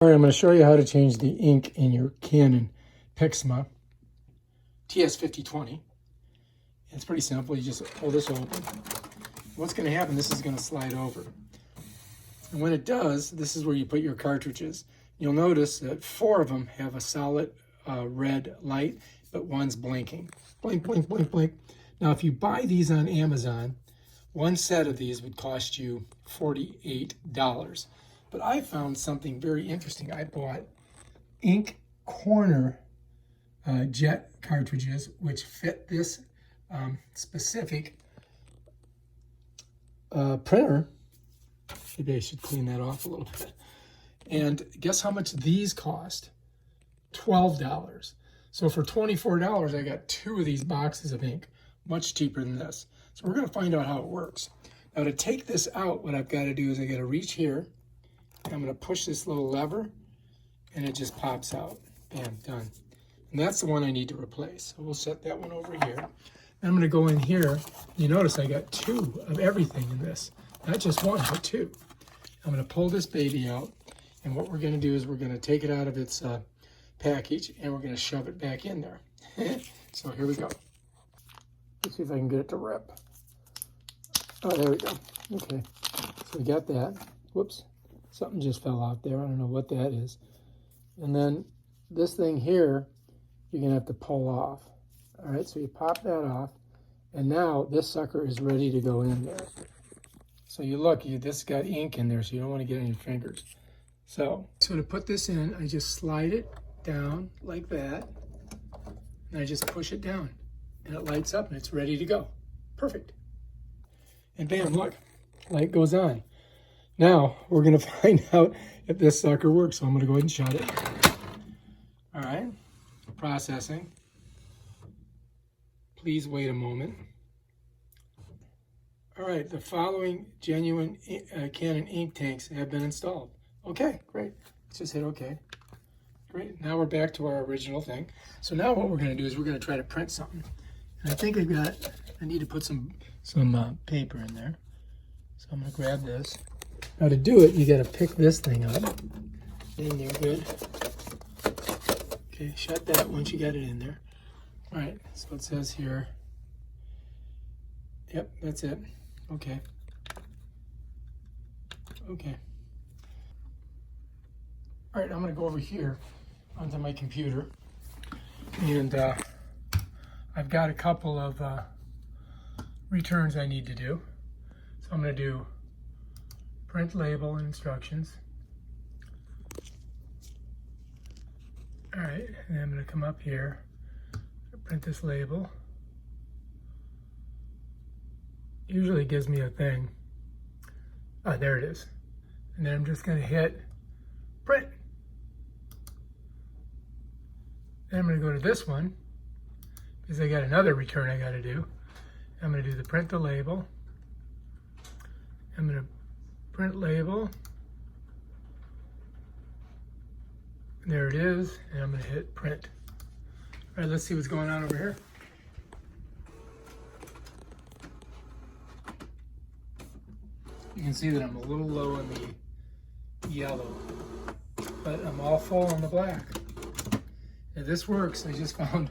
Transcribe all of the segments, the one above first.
All right, I'm going to show you how to change the ink in your Canon TS5020. It's pretty simple. You just pull this open. What's going to happen, this is going to slide over. And when it does, this is where you put your cartridges. You'll notice that 4 of them have a solid red light, but one's blinking. Blink, blink, blink, blink. Now, if you buy these on Amazon, one set of these would cost you $48. But I found something very interesting. I bought inkjetcorner jet cartridges, which fit this specific printer. Maybe I should clean that off a little bit. And guess how much these cost? $12. So for $24, I got 2 of these boxes of ink, much cheaper than this. So we're going to find out how it works. Now to take this out, what I've got to do is I got to reach here. I'm going to push this little lever, and it just pops out. Bam, done. And that's the one I need to replace. So we'll set that one over here. I'm going to go in here. You notice I got 2 of everything in this. Not just 1, but 2. I'm going to pull this baby out, and what we're going to do is we're going to take it out of its package, and we're going to shove it back in there. So here we go. Let's see if I can get it to rip. Oh, there we go. Okay, so we got that. Whoops. Something just fell out there. I don't know what that is. And then this thing here, you're going to have to pull off. All right, so you pop that off. And now this sucker is ready to go in there. So you look, this got ink in there, so you don't want to get on your fingers. So to put this in, I just slide it down like that. And I just push it down. And it lights up and it's ready to go. Perfect. And bam, look, light goes on. Now, we're going to find out if this sucker works, so I'm going to go ahead and shut it. All right, processing. Please wait a moment. All right, the following genuine Canon ink tanks have been installed. Okay, great. Let's just hit OK. Great, now we're back to our original thing. So now what we're going to do is we're going to try to print something. And I think I need to put some paper in there. So I'm going to grab this. Now to do it, you got to pick this thing up. In there, good. Okay, shut that once you got it in there. All right, so it says here. Yep, that's it. Okay. Okay. All right, I'm going to go over here onto my computer. And I've got a couple of returns I need to do. So I'm going to do print label and instructions. All right, and then I'm going to come up here, print this label. Usually it gives me a thing. Ah, there it is. And then I'm just going to hit print. Then I'm going to go to this one because I got another return I got to do. I'm going to do the print the label. I'm going to print label. And there it is, and I'm going to hit print. All right, let's see what's going on over here. You can see that I'm a little low on the yellow, but I'm all full on the black. If this works, I just found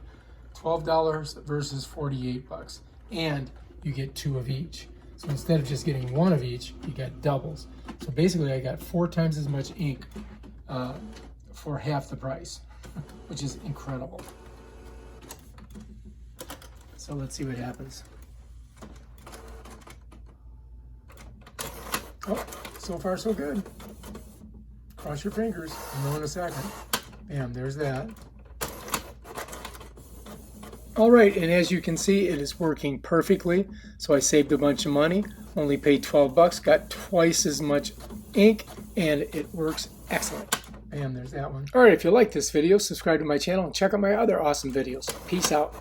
$12 versus 48 bucks, and you get 2 of each. So instead of just getting 1 of each, you get doubles. So basically I got 4 times as much ink for half the price, which is incredible. So let's see what happens. Oh, so far so good. Cross your fingers, I'll know in a second. Bam, there's that. All right, and as you can see, it is working perfectly. So I saved a bunch of money, only paid 12 bucks, got twice as much ink, and it works excellent. Bam, there's that one. All right, if you like this video, subscribe to my channel and check out my other awesome videos. Peace out.